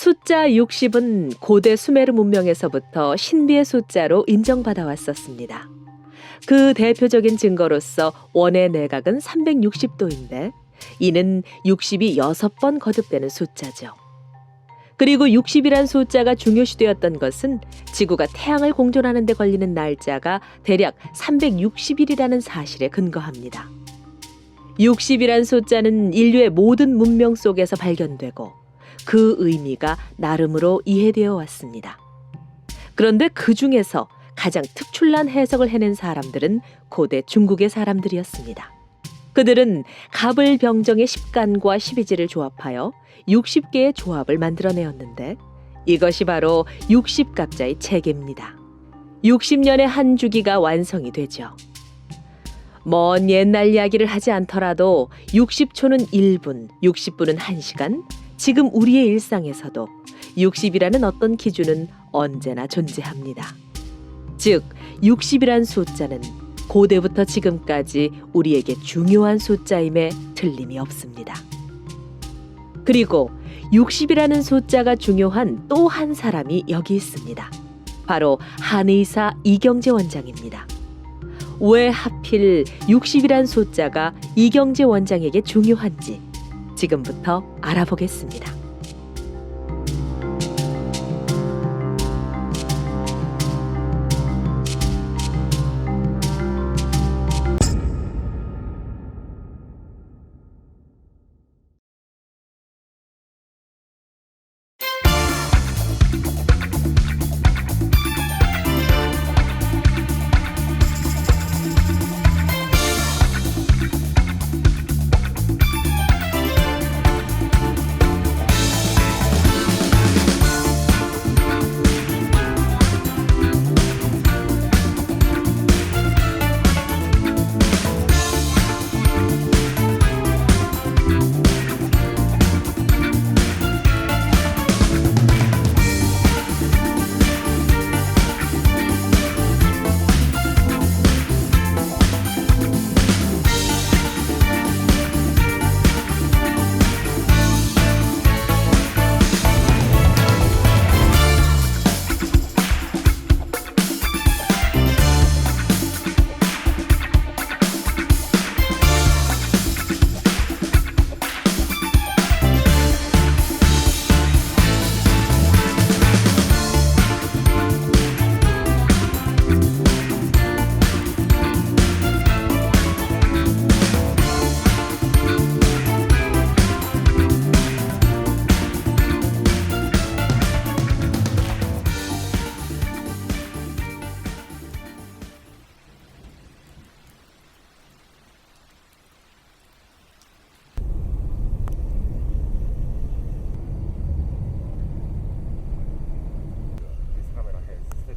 숫자 60은 고대 수메르 문명에서부터 신비의 숫자로 인정받아 왔었습니다. 그 대표적인 증거로서 원의 내각은 360도인데 이는 60이 6번 거듭되는 숫자죠. 그리고 60이란 숫자가 중요시되었던 것은 지구가 태양을 공존하는 데 걸리는 날짜가 대략 360일이라는 사실에 근거합니다. 60이란 숫자는 인류의 모든 문명 속에서 발견되고 그 의미가 나름으로 이해되어 왔습니다. 그런데 그 중에서 가장 특출난 해석을 해낸 사람들은 고대 중국의 사람들이었습니다. 그들은 갑을병정의 10간과 12지를 조합하여 60개의 조합을 만들어내었는데 이것이 바로 60갑자의 체계입니다. 60년의 한 주기가 완성이 되죠. 먼 옛날 이야기를 하지 않더라도 60초는 1분, 60분은 1시간, 지금 우리의 일상에서도 60이라는 어떤 기준은 언제나 존재합니다. 즉, 60이란 숫자는 고대부터 지금까지 우리에게 중요한 숫자임에 틀림이 없습니다. 그리고 60이라는 숫자가 중요한 또 한 사람이 여기 있습니다. 바로 한의사 이경제 원장입니다. 왜 하필 60이란 숫자가 이경제 원장에게 중요한지 지금부터 알아보겠습니다.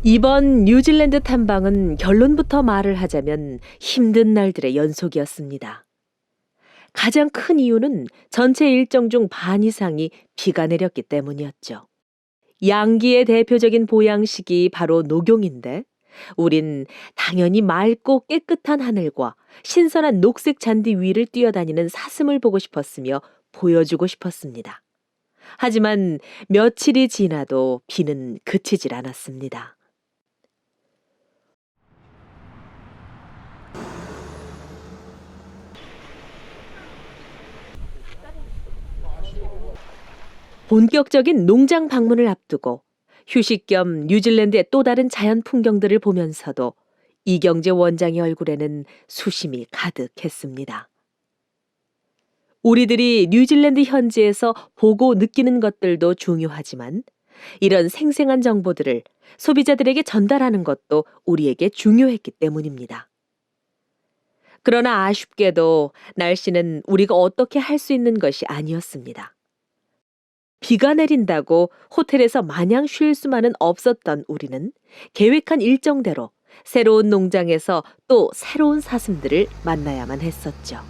이번 뉴질랜드 탐방은 결론부터 말을 하자면 힘든 날들의 연속이었습니다. 가장 큰 이유는 전체 일정 중 반 이상이 비가 내렸기 때문이었죠. 양기의 대표적인 보양식이 바로 녹용인데 우린 당연히 맑고 깨끗한 하늘과 신선한 녹색 잔디 위를 뛰어다니는 사슴을 보고 싶었으며 보여주고 싶었습니다. 하지만 며칠이 지나도 비는 그치질 않았습니다. 본격적인 농장 방문을 앞두고 휴식 겸 뉴질랜드의 또 다른 자연 풍경들을 보면서도 이경제 원장의 얼굴에는 수심이 가득했습니다. 우리들이 뉴질랜드 현지에서 보고 느끼는 것들도 중요하지만 이런 생생한 정보들을 소비자들에게 전달하는 것도 우리에게 중요했기 때문입니다. 그러나 아쉽게도 날씨는 우리가 어떻게 할 수 있는 것이 아니었습니다. 비가 내린다고 호텔에서 마냥 쉴 수만은 없었던 우리는 계획한 일정대로 새로운 농장에서 또 새로운 사슴들을 만나야만 했었죠.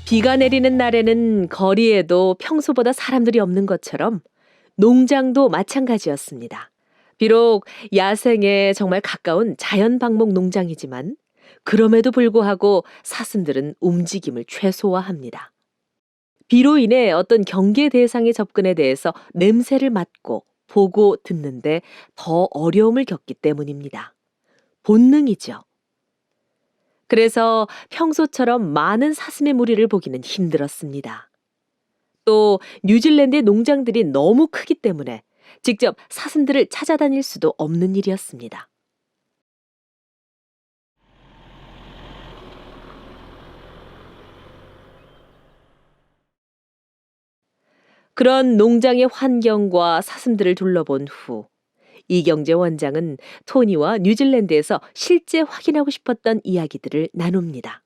비가 내리는 날에는 거리에도 평소보다 사람들이 없는 것처럼 농장도 마찬가지였습니다. 비록 야생에 정말 가까운 자연 방목 농장이지만 그럼에도 불구하고 사슴들은 움직임을 최소화합니다. 비로 인해 어떤 경계 대상의 접근에 대해서 냄새를 맡고 보고 듣는데 더 어려움을 겪기 때문입니다. 본능이죠. 그래서 평소처럼 많은 사슴의 무리를 보기는 힘들었습니다. 또 뉴질랜드의 농장들이 너무 크기 때문에 직접 사슴들을 찾아다닐 수도 없는 일이었습니다. 그런 농장의 환경과 사슴들을 둘러본 후 이경재 원장은 토니와 뉴질랜드에서 실제 확인하고 싶었던 이야기들을 나눕니다.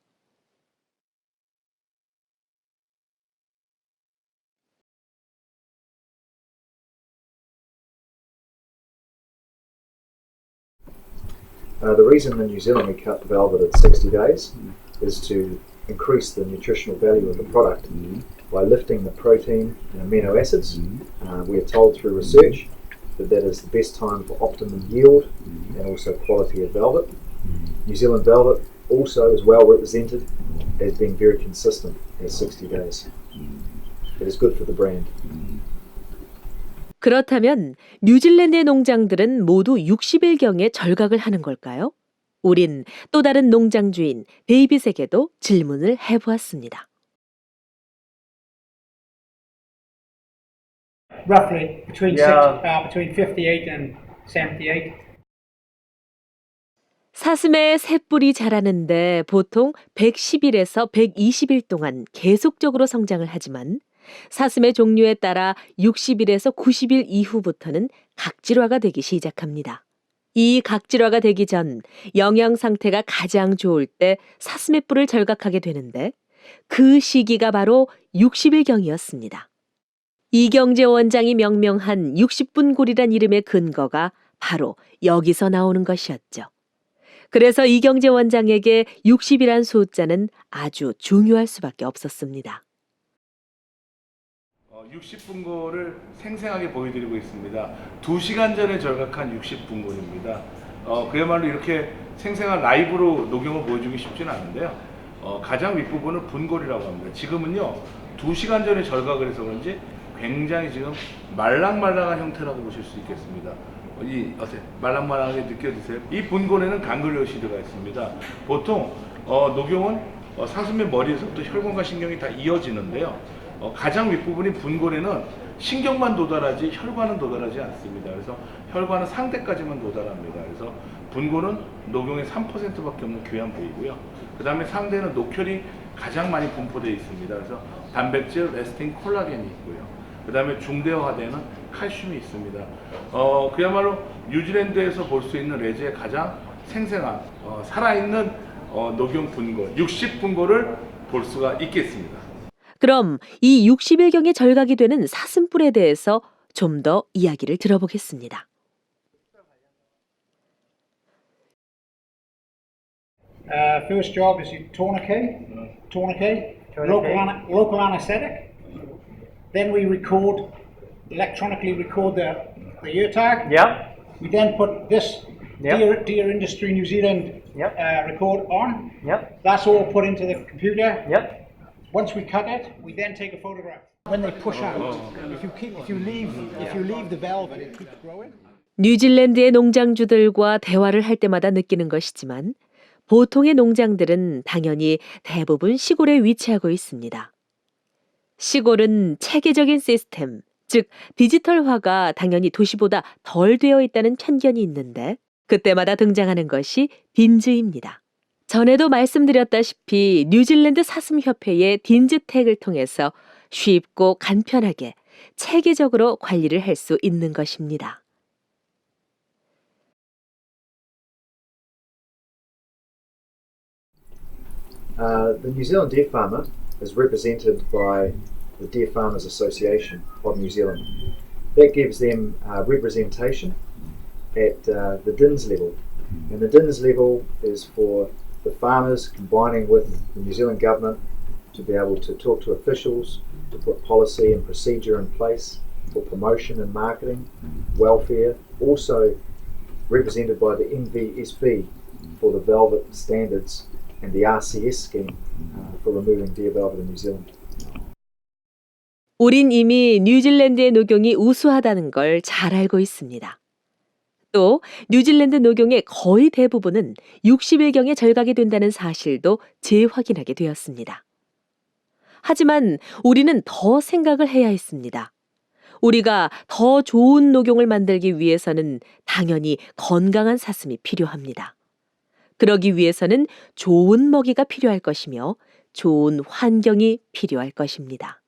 The reason in New Zealand we cut the velvet at 60 days is to increase the nutritional value of the product by lifting the protein and amino acids. We are told through research that that is the best time for optimum yield and also quality of velvet. New Zealand velvet also is well represented as being very consistent at 60 days. It is good for the brand. 그렇다면 뉴질랜드의 농장들은 모두 60일경에 절각을 하는 걸까요? 우린 또 다른 농장 주인 데이빗에게도 질문을 해보았습니다. Roughly between Yeah. between 58 and 78. 사슴의 새뿔이 자라는데 보통 110일에서 120일 동안 계속적으로 성장을 하지만 사슴의 종류에 따라 60일에서 90일 이후부터는 각질화가 되기 시작합니다. 이 각질화가 되기 전 영양 상태가 가장 좋을 때 사슴의 뿔을 절각하게 되는데 그 시기가 바로 60일경이었습니다. 이경재 원장이 명명한 60분골이란 이름의 근거가 바로 여기서 나오는 것이었죠. 그래서 이경재 원장에게 60이란 숫자는 아주 중요할 수밖에 없었습니다. 60분골을 생생하게 보여드리고 있습니다. 2시간 전에 절각한 60분골입니다. 그야말로 이렇게 생생한 라이브로 녹용을 보여주기 쉽지는 않은데요. 가장 윗부분은 분골이라고 합니다. 지금은요 2시간 전에 절각을 해서 그런지 굉장히 지금 말랑말랑한 형태라고 보실 수 있겠습니다. 어때? 말랑말랑하게 느껴지세요? 이 분골에는 강글리오시드가 있습니다. 보통 녹용은 사슴의 머리에서부터 혈관과 신경이 다 이어지는데요. 가장 윗부분인 분골에는 신경만 도달하지 혈관은 도달하지 않습니다. 그래서 혈관은 상대까지만 도달합니다. 그래서 분골은 녹용의 3%밖에 없는 귀한 부위고요. 그 다음에 상대는 녹혈이 가장 많이 분포되어 있습니다. 그래서 단백질, 레스틴, 콜라겐이 있고요. 그 다음에 중대화되는 칼슘이 있습니다. 그야말로 뉴질랜드에서 볼 수 있는 레즈의 가장 생생한 살아있는 녹용 분골, 60분골을 볼 수가 있겠습니다. 그럼 이 60일경에 절각이 되는 사슴뿔에 대해서 좀 더 이야기를 들어보겠습니다. First job is tourniquet, local anesthetic. Then we electronically record the ear tag. Yeah. We then put this Yep. Deer Industry New Zealand Yep. record on. Yep. That's all put into the computer. Yep. Once we cut it, we then take a photograph. When they push out, if you leave the velvet, it keeps growing. 뉴질랜드의 농장주들과 대화를 할 때마다 느끼는 것이지만 보통의 농장들은 당연히 대부분 시골에 위치하고 있습니다. 시골은 체계적인 시스템, 즉 디지털화가 당연히 도시보다 덜 되어 있다는 편견이 있는데 그때마다 등장하는 것이 딘즈입니다. 전에도 말씀드렸다시피 뉴질랜드 사슴협회의 딘즈택을 통해서 쉽고 간편하게 체계적으로 관리를 할 수 있는 것입니다. The New Zealand Deer Farmer is represented by the Deer Farmers Association of New Zealand. That gives them representation at the DINS level. And the DINS level is for the farmers combining with the New Zealand government to be able to talk to officials, to put policy and procedure in place for promotion and marketing, welfare, also represented by the NVSB for the velvet standards and the RCS scheme for removing deer velvet in New Zealand. 우린 이미 뉴질랜드의 녹용이 우수하다는 걸 잘 알고 있습니다. 또 뉴질랜드 녹용의 거의 대부분은 60일경에 절각이 된다는 사실도 재확인하게 되었습니다. 하지만 우리는 더 생각을 해야 했습니다. 우리가 더 좋은 녹용을 만들기 위해서는 당연히 건강한 사슴이 필요합니다. 그러기 위해서는 좋은 먹이가 필요할 것이며 좋은 환경이 필요할 것입니다.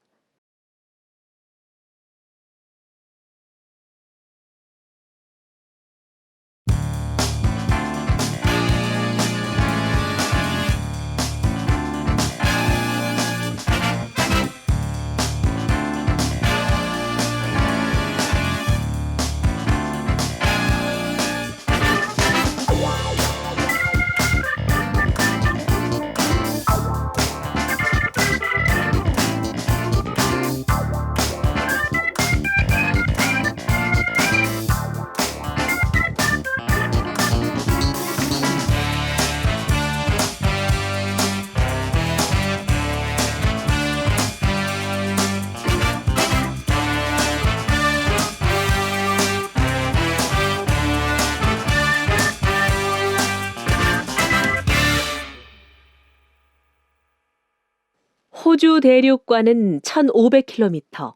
호주 대륙과는 1,500km,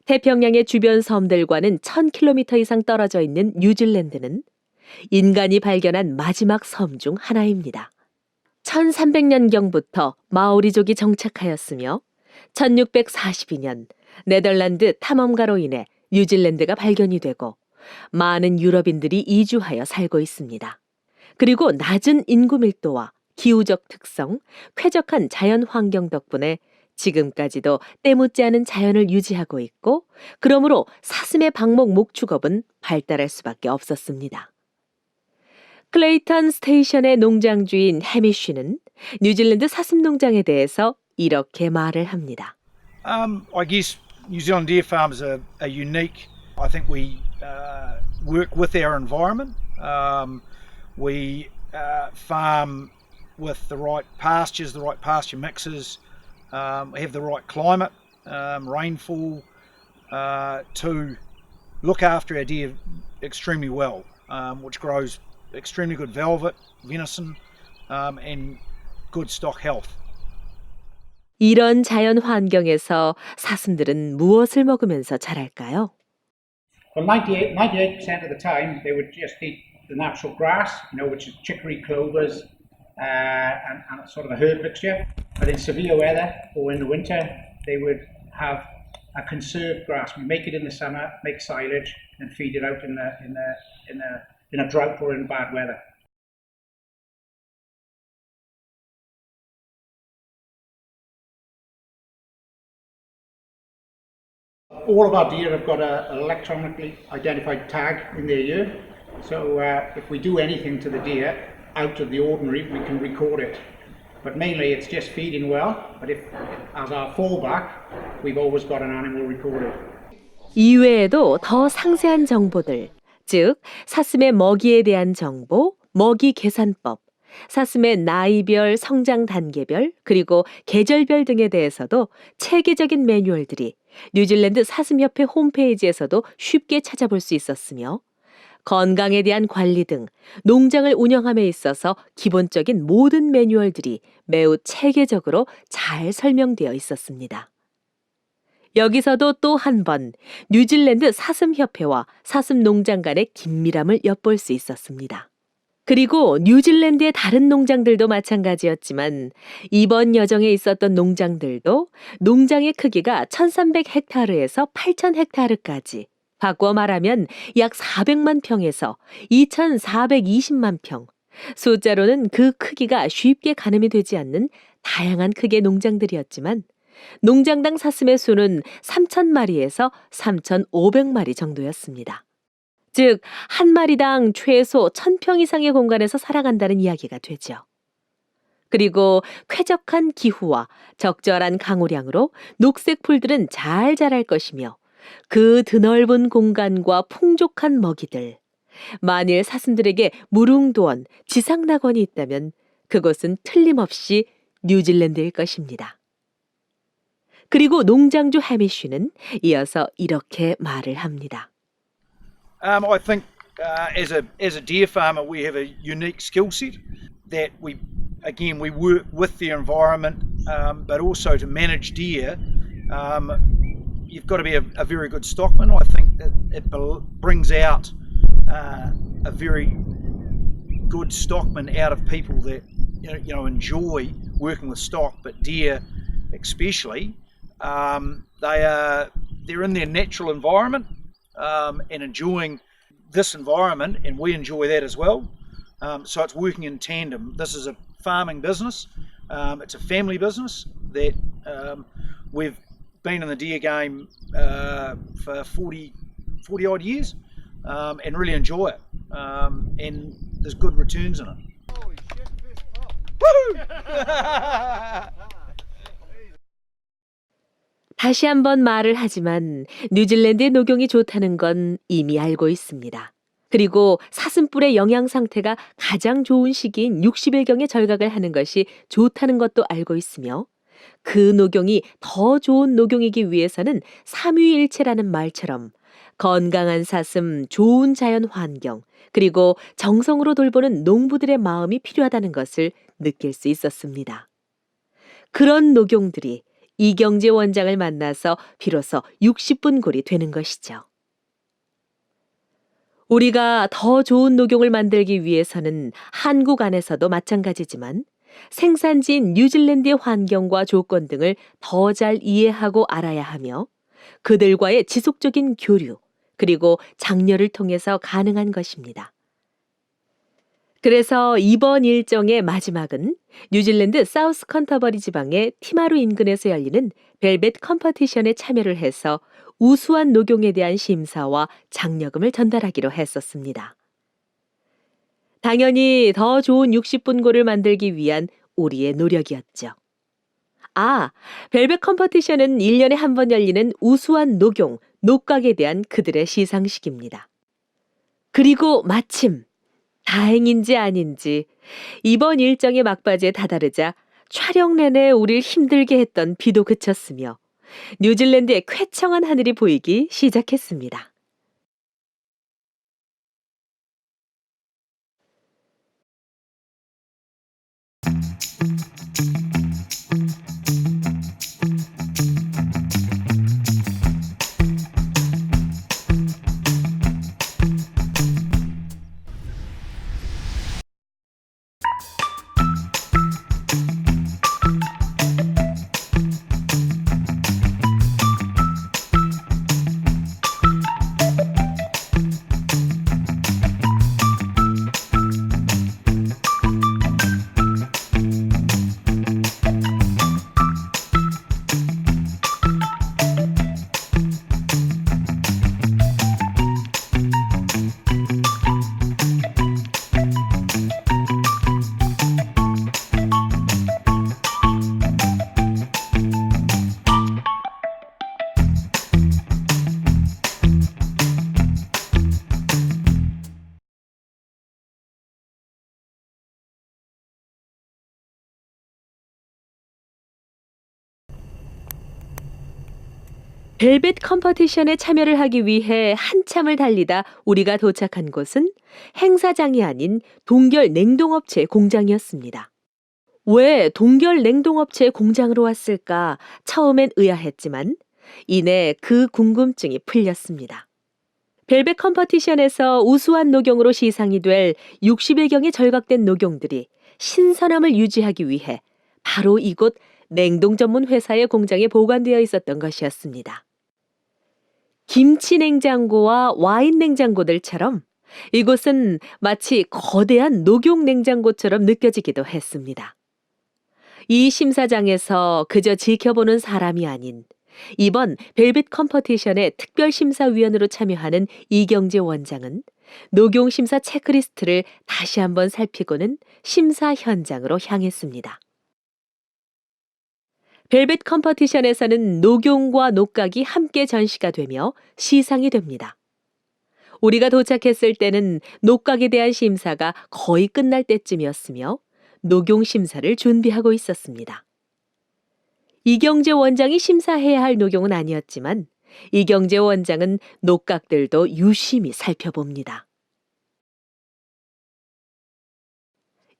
태평양의 주변 섬들과는 1,000km 이상 떨어져 있는 뉴질랜드는 인간이 발견한 마지막 섬 중 하나입니다. 1300년경부터 마오리족이 정착하였으며 1642년 네덜란드 탐험가로 인해 뉴질랜드가 발견이 되고 많은 유럽인들이 이주하여 살고 있습니다. 그리고 낮은 인구 밀도와 기후적 특성, 쾌적한 자연 환경 덕분에 지금까지도 때묻지 않은 자연을 유지하고 있고, 그러므로 사슴의 방목 목축업은 발달할 수밖에 없었습니다. 클레이턴 스테이션의 농장주인 해미쉬는 뉴질랜드 사슴 농장에 대해서 이렇게 말을 합니다. I guess New Zealand deer farms are unique. I think we work with our environment. We farm with the right pastures, the right pasture mixes, have the right climate, rainfall, to look after our deer extremely well, which grows extremely good velvet, venison, and good stock health. 이런 자연 환경에서 사슴들은 무엇을 먹으면서 자랄까요? Well, 98% of the time they would just eat the natural grass, which is chicory, clovers, and sort of a herb mixture. But in severe weather or in the winter, they would have a conserved grass. We make it in the summer, make silage, and feed it out in a drought or in bad weather. All of our deer have got an electronically identified tag in their ear. So if we do anything to the deer out of the ordinary, we can record it. But mainly it's just feeding well. But if, as our fallback, we've always got an animal recorded. 이외에도 더 상세한 정보들, 즉 사슴의 먹이에 대한 정보, 먹이 계산법, 사슴의 나이별, 성장 단계별, 그리고 계절별 등에 대해서도 체계적인 매뉴얼들이 뉴질랜드 사슴협회 홈페이지에서도 쉽게 찾아볼 수 있었으며, 건강에 대한 관리 등 농장을 운영함에 있어서 기본적인 모든 매뉴얼들이 매우 체계적으로 잘 설명되어 있었습니다. 여기서도 또 한 번 뉴질랜드 사슴협회와 사슴농장 간의 긴밀함을 엿볼 수 있었습니다. 그리고 뉴질랜드의 다른 농장들도 마찬가지였지만 이번 여정에 있었던 농장들도 농장의 크기가 1300헥타르에서 8000헥타르까지, 바꿔 말하면 약 400만 평에서 2420만 평, 숫자로는 그 크기가 쉽게 가늠이 되지 않는 다양한 크기의 농장들이었지만 농장당 사슴의 수는 3000마리에서 3500마리 정도였습니다. 즉, 한 마리당 최소 1000평 이상의 공간에서 살아간다는 이야기가 되죠. 그리고 쾌적한 기후와 적절한 강우량으로 녹색 풀들은 잘 자랄 것이며 그 드넓은 공간과 풍족한 먹이들, 만일 사슴들에게 무릉도원, 지상낙원이 있다면 그곳은 틀림없이 뉴질랜드일 것입니다. 그리고 농장주 해미쉬는 이어서 이렇게 말을 합니다. I think as a deer farmer, we have a unique skill set that we work with the environment, but also to manage deer. You've got to be a very good stockman. I think that it brings out a very good stockman out of people that enjoy working with stock, but deer especially. They're in their natural environment and enjoying this environment, and we enjoy that as well. So it's working in tandem. This is a farming business. It's a family business that we've been in the deer game for 40 odd years and really enjoy it. And there's good returns in it. Holy shit, fist pump. Woohoo! 다시 한번 말을 하지만 뉴질랜드의 녹용이 좋다는 건 이미 알고 있습니다. 그리고 사슴뿔의 영양 상태가 가장 좋은 시기인 60일경에 절각을 하는 것이 좋다는 것도 알고 있으며 그 녹용이 더 좋은 녹용이기 위해서는 삼위일체라는 말처럼 건강한 사슴, 좋은 자연 환경, 그리고 정성으로 돌보는 농부들의 마음이 필요하다는 것을 느낄 수 있었습니다. 그런 녹용들이 이경재 원장을 만나서 비로소 60분 골이 되는 것이죠. 우리가 더 좋은 녹용을 만들기 위해서는 한국 안에서도 마찬가지지만 생산지인 뉴질랜드의 환경과 조건 등을 더 잘 이해하고 알아야 하며 그들과의 지속적인 교류, 그리고 장려를 통해서 가능한 것입니다. 그래서 이번 일정의 마지막은 뉴질랜드 사우스 컨터버리 지방의 티마루 인근에서 열리는 벨벳 컴퍼티션에 참여를 해서 우수한 녹용에 대한 심사와 장려금을 전달하기로 했었습니다. 당연히 더 좋은 60분고를 만들기 위한 우리의 노력이었죠. 벨벳 컴퍼티션은 1년에 한 번 열리는 우수한 녹용, 녹각에 대한 그들의 시상식입니다. 그리고 마침 다행인지 아닌지 이번 일정의 막바지에 다다르자 촬영 내내 우릴 힘들게 했던 비도 그쳤으며 뉴질랜드의 쾌청한 하늘이 보이기 시작했습니다. 벨벳 컴퍼티션에 참여를 하기 위해 한참을 달리다 우리가 도착한 곳은 행사장이 아닌 동결 냉동업체 공장이었습니다. 왜 동결 냉동업체 공장으로 왔을까 처음엔 의아했지만 이내 그 궁금증이 풀렸습니다. 벨벳 컴퍼티션에서 우수한 녹용으로 시상이 될 60일경에 절각된 녹용들이 신선함을 유지하기 위해 바로 이곳 냉동 전문 회사의 공장에 보관되어 있었던 것이었습니다. 김치 냉장고와 와인 냉장고들처럼 이곳은 마치 거대한 녹용 냉장고처럼 느껴지기도 했습니다. 이 심사장에서 그저 지켜보는 사람이 아닌 이번 벨벳 컴퍼티션의 특별심사위원으로 참여하는 이경재 원장은 녹용 심사 체크리스트를 다시 한번 살피고는 심사 현장으로 향했습니다. 벨벳 컴퍼티션에서는 녹용과 녹각이 함께 전시가 되며 시상이 됩니다. 우리가 도착했을 때는 녹각에 대한 심사가 거의 끝날 때쯤이었으며 녹용 심사를 준비하고 있었습니다. 이경재 원장이 심사해야 할 녹용은 아니었지만 이경재 원장은 녹각들도 유심히 살펴봅니다.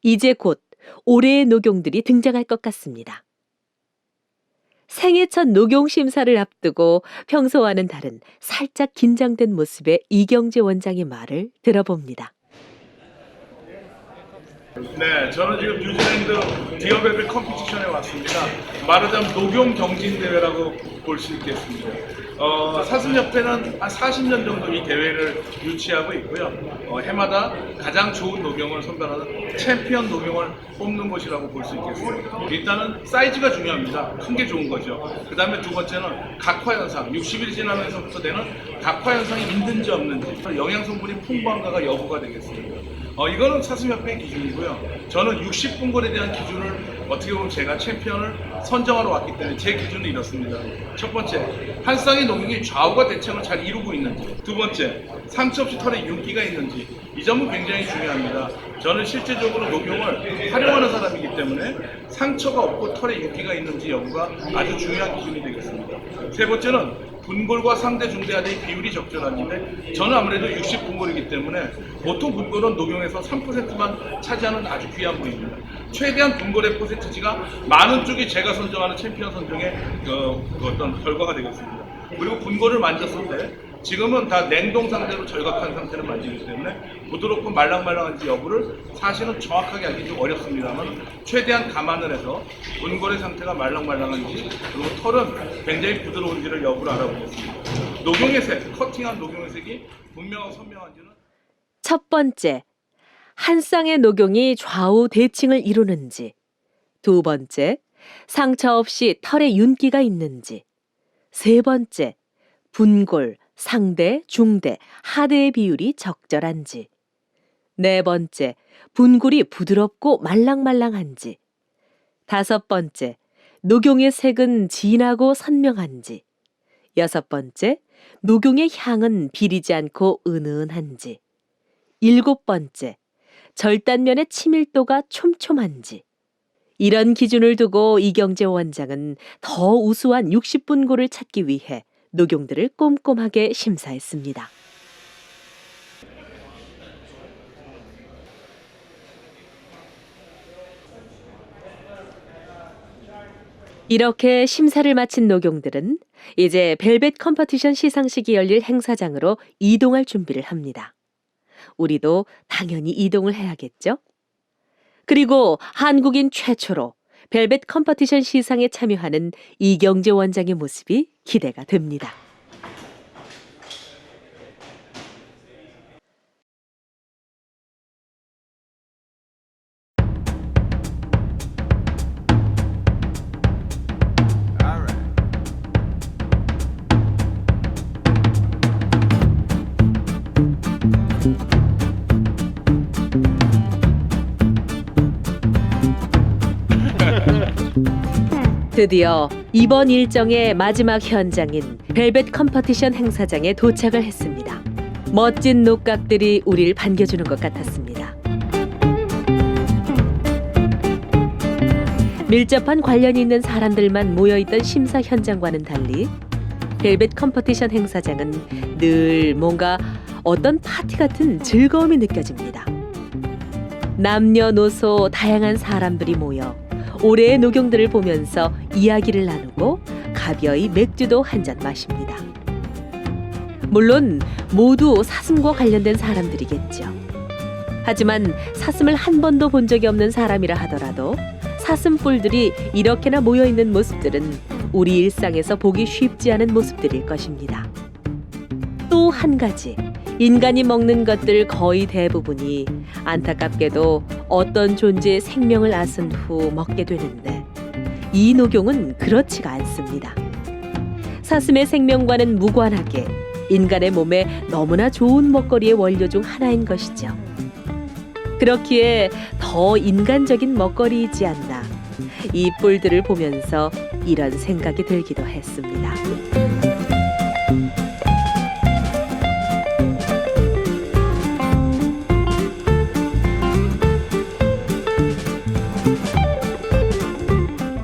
이제 곧 올해의 녹용들이 등장할 것 같습니다. 생애 첫 녹용 심사를 앞두고 평소와는 다른 살짝 긴장된 모습의 이경재 원장의 말을 들어봅니다. 네, 저는 지금 뉴질랜드 디어벨벳 컴피티션에 왔습니다. 말하자면 녹용 경진 대회라고 볼 수 있겠습니다. 사슴협회는 한 40년 정도 이 대회를 유치하고 있고요. 해마다 가장 좋은 녹용을 선별하는 챔피언 녹용을 뽑는 곳이라고 볼 수 있겠습니다. 일단은 사이즈가 중요합니다. 큰 게 좋은 거죠. 그 다음에 두 번째는 각화 현상, 60일 지나면서부터 되는 각화 현상이 있는지 없는지, 영양 성분이 풍부한가가 여부가 되겠습니다. 이거는 사슴협회의 기준이고요. 저는 60분골에 대한 기준을 어떻게 보면 제가 챔피언을 선정하러 왔기 때문에 제 기준은 이렇습니다. 첫 번째, 한 쌍의 녹용이 좌우가 대칭을 잘 이루고 있는지. 두 번째, 상처 없이 털에 윤기가 있는지. 이 점은 굉장히 중요합니다. 저는 실제적으로 녹용을 활용하는 사람이기 때문에 상처가 없고 털에 윤기가 있는지 여부가 아주 중요한 기준이 되겠습니다. 세 번째는 분골과 상대 중대하대의 비율이 적절한데 저는 아무래도 60분골이기 때문에 보통 분골은 녹용에서 3%만 차지하는 아주 귀한 부위입니다. 최대한 분골의 퍼센티지가 많은 쪽이 제가 선정하는 챔피언 선정의 어떤 결과가 되겠습니다. 그리고 분골을 만졌을 때 지금은 다 냉동 상태로 절각한 상태를 만지기 때문에 부드럽고 말랑말랑한지 여부를 사실은 정확하게 알기 좀 어렵습니다만 최대한 감안을 해서 분골의 상태가 말랑말랑한지 그리고 털은 굉장히 부드러운지를 여부를 알아보겠습니다. 녹용의 색, 커팅한 녹용의 색이 분명하고 선명한지는 첫 번째, 한 쌍의 녹용이 좌우 대칭을 이루는지. 두 번째, 상처 없이 털에 윤기가 있는지. 세 번째, 분골, 상대, 중대, 하대의 비율이 적절한지. 네 번째, 분골이 부드럽고 말랑말랑한지. 다섯 번째, 녹용의 색은 진하고 선명한지. 여섯 번째, 녹용의 향은 비리지 않고 은은한지. 일곱 번째, 절단면의 치밀도가 촘촘한지. 이런 기준을 두고 이경재 원장은 더 우수한 60분골을 찾기 위해 녹용들을 꼼꼼하게 심사했습니다. 이렇게 심사를 마친 녹용들은 이제 벨벳 컴퍼티션 시상식이 열릴 행사장으로 이동할 준비를 합니다. 우리도 당연히 이동을 해야겠죠? 그리고 한국인 최초로 벨벳 컴퍼티션 시상에 참여하는 이경재 원장의 모습이 기대가 됩니다. 드디어 이번 일정의 마지막 현장인 벨벳 컴퍼티션 행사장에 도착을 했습니다. 멋진 녹각들이 우리를 반겨주는 것 같았습니다. 밀접한 관련이 있는 사람들만 모여있던 심사 현장과는 달리 벨벳 컴퍼티션 행사장은 늘 뭔가 어떤 파티 같은 즐거움이 느껴집니다. 남녀노소 다양한 사람들이 모여 올해의 녹용들을 보면서 이야기를 나누고 가벼이 맥주도 한 잔 마십니다. 물론 모두 사슴과 관련된 사람들이겠죠. 하지만 사슴을 한 번도 본 적이 없는 사람이라 하더라도 사슴뿔들이 이렇게나 모여있는 모습들은 우리 일상에서 보기 쉽지 않은 모습들일 것입니다. 또 한 가지, 인간이 먹는 것들 거의 대부분이 안타깝게도 어떤 존재의 생명을 앗은 후 먹게 되는데 이 녹용은 그렇지가 않습니다. 사슴의 생명과는 무관하게 인간의 몸에 너무나 좋은 먹거리의 원료 중 하나인 것이죠. 그렇기에 더 인간적인 먹거리이지 않나 이 뿔들을 보면서 이런 생각이 들기도 했습니다.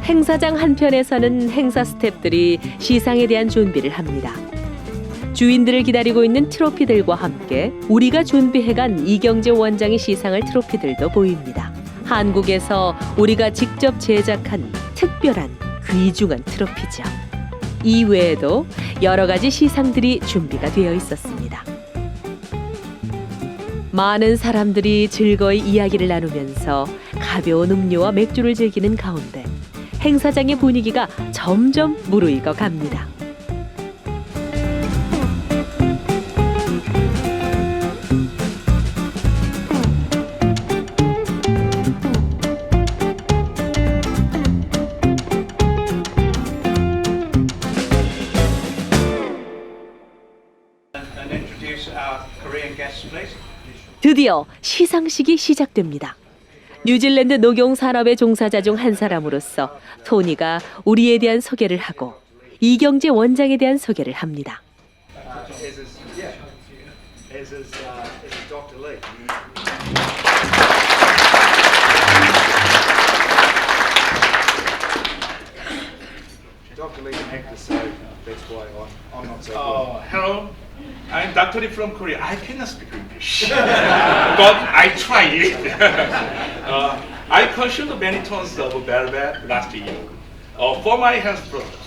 행사장 한편에서는 행사 스태프들이 시상에 대한 준비를 합니다. 주인들을 기다리고 있는 트로피들과 함께 우리가 준비해간 이경재 원장의 시상할 트로피들도 보입니다. 한국에서 우리가 직접 제작한 특별한 귀중한 트로피죠. 이외에도 여러 가지 시상들이 준비가 되어 있었습니다. 많은 사람들이 즐거이 이야기를 나누면서 가벼운 음료와 맥주를 즐기는 가운데 행사장의 분위기가 점점 무르익어 갑니다. And introduce our Korean guests, please. 드디어 시상식이 시작됩니다. 뉴질랜드 녹용 산업의 종사자 중 한 사람으로서 토니가 우리에 대한 소개를 하고 이경재 원장에 대한 소개를 합니다. Dr. Lee. Dr. Lee's an actor, so that's why I'm not so good. Hello. I'm Dr. Lee from Korea. I cannot speak English, but I try it. I consumed many tons of velvet last year for my health products.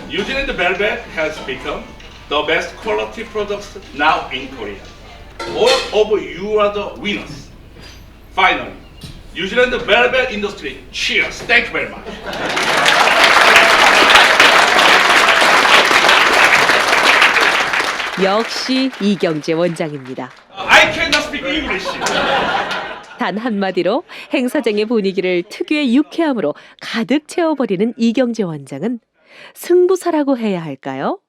New Zealand velvet has become the best quality products now in Korea. All of you are the winners. Finally, New Zealand velvet industry. Cheers! Thank you very much. 역시 이경재 원장입니다. I cannot speak English. 단 한마디로 행사장의 분위기를 특유의 유쾌함으로 가득 채워버리는 이경재 원장은 승부사라고 해야 할까요?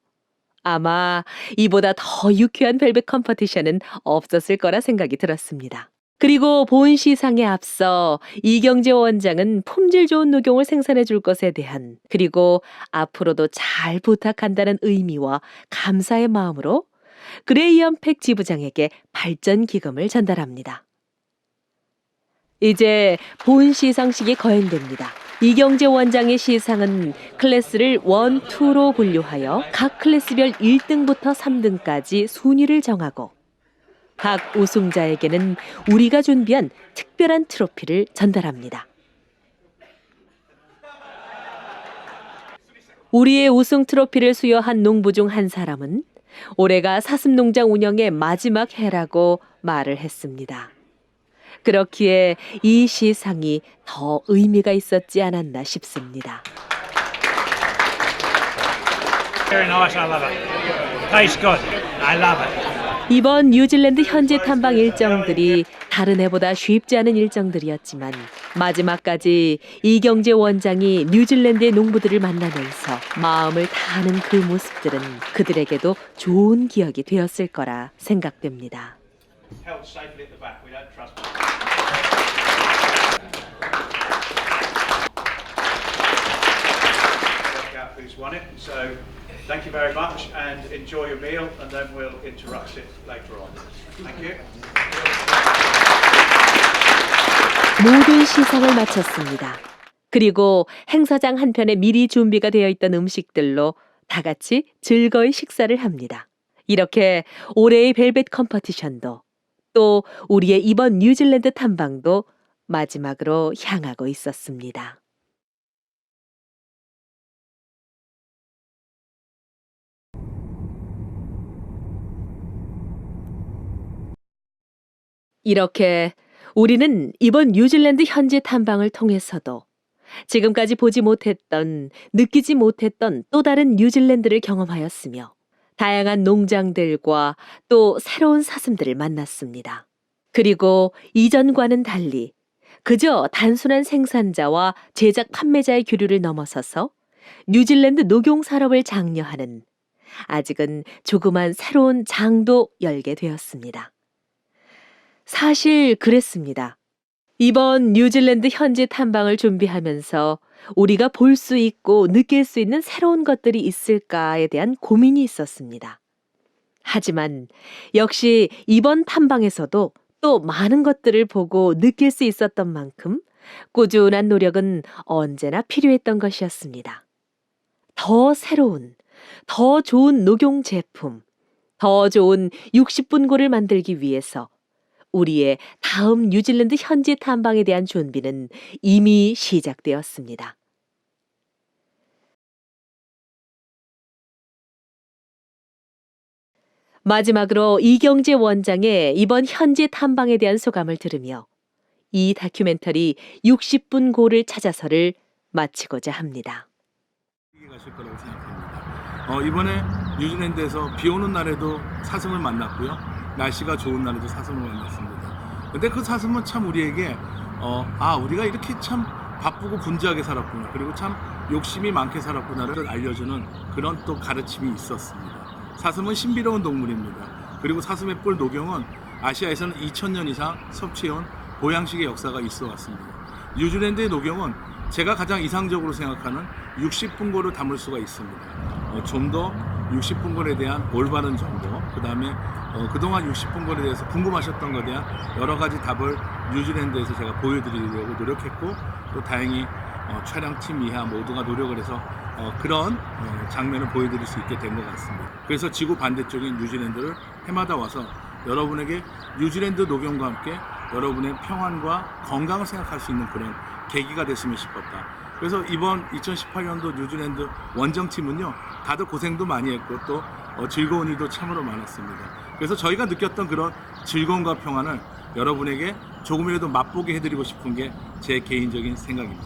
아마 이보다 더 유쾌한 벨벳 컴퍼티션은 없었을 거라 생각이 들었습니다. 그리고 본 시상에 앞서 이경재 원장은 품질 좋은 녹용을 생산해 줄 것에 대한 그리고 앞으로도 잘 부탁한다는 의미와 감사의 마음으로 그레이엄 팩 지부장에게 발전 기금을 전달합니다. 이제 본 시상식이 거행됩니다. 이경재 원장의 시상은 클래스를 1, 2로 분류하여 각 클래스별 1등부터 3등까지 순위를 정하고 각 우승자에게는 우리가 준비한 특별한 트로피를 전달합니다. 우리의 우승 트로피를 수여한 농부 중 한 사람은 올해가 사슴농장 운영의 마지막 해라고 말을 했습니다. 그렇기에 이 시상이 더 의미가 있었지 않았나 싶습니다. Very nice, I love it. Tastes good. I love it. 이번 뉴질랜드 현지 탐방 일정들이 다른 해보다 쉽지 않은 일정들이었지만 마지막까지 이경재 원장이 뉴질랜드의 농부들을 만나면서 마음을 다하는 그 모습들은 그들에게도 좋은 기억이 되었을 거라 생각됩니다. Held safely at the back. We don't trust them. Work out who's won it. So, thank you very much, and enjoy your meal, and then we'll interrupt it later on. Thank you. 모든 시상을 마쳤습니다. 그리고 행사장 한편에 미리 준비가 되어 있던 음식들로 다 같이 즐거이 식사를 합니다. 이렇게 올해의 벨벳 컴퍼티션도 또 우리의 이번 뉴질랜드 탐방도 마지막으로 향하고 있었습니다. 이렇게 우리는 이번 뉴질랜드 현지 탐방을 통해서도 지금까지 보지 못했던, 느끼지 못했던 또 다른 뉴질랜드를 경험하였으며 다양한 농장들과 또 새로운 사슴들을 만났습니다. 그리고 이전과는 달리 그저 단순한 생산자와 제작 판매자의 교류를 넘어서서 뉴질랜드 녹용 산업을 장려하는 아직은 조그만 새로운 장도 열게 되었습니다. 사실 그랬습니다. 이번 뉴질랜드 현지 탐방을 준비하면서 우리가 볼 수 있고 느낄 수 있는 새로운 것들이 있을까에 대한 고민이 있었습니다. 하지만 역시 이번 탐방에서도 또 많은 것들을 보고 느낄 수 있었던 만큼 꾸준한 노력은 언제나 필요했던 것이었습니다. 더 새로운, 더 좋은 녹용 제품, 더 좋은 60분고를 만들기 위해서 우리의 다음 뉴질랜드 현지 탐방에 대한 준비는 이미 시작되었습니다. 마지막으로 이경재 원장의 이번 현지 탐방에 대한 소감을 들으며 이 다큐멘터리 60분 고를 찾아서를 마치고자 합니다. 가실 거라고 생각합니다. 이번에 뉴질랜드에서 비 오는 날에도 사슴을 만났고요. 날씨가 좋은 날에도 사슴을 만났습니다. 근데 그 사슴은 참 우리에게 우리가 이렇게 참 바쁘고 분주하게 살았구나. 그리고 참 욕심이 많게 살았구나를 알려주는 그런 또 가르침이 있었습니다. 사슴은 신비로운 동물입니다. 그리고 사슴의 뿔 녹용은 아시아에서는 2000년 이상 섭취해온 보양식의 역사가 있어 왔습니다. 뉴질랜드의 녹용은 제가 가장 이상적으로 생각하는 60분고를 담을 수가 있습니다. 좀 더 60분고에 대한 올바른 정보, 그 다음에 그동안 60분고에 대해서 궁금하셨던 것에 대한 여러 가지 답을 뉴질랜드에서 제가 보여드리려고 노력했고, 또 다행히 촬영팀 이하 모두가 노력을 해서 그런 장면을 보여드릴 수 있게 된 것 같습니다. 그래서 지구 반대쪽인 뉴질랜드를 해마다 와서 여러분에게 뉴질랜드 녹용과 함께 여러분의 평안과 건강을 생각할 수 있는 그런 계기가 됐으면 싶었다. 그래서 이번 2018년도 뉴질랜드 원정팀은요, 다들 고생도 많이 했고 또 즐거운 일도 참으로 많았습니다. 그래서 저희가 느꼈던 그런 즐거움과 평안을 여러분에게 조금이라도 맛보게 해드리고 싶은 게 제 개인적인 생각입니다.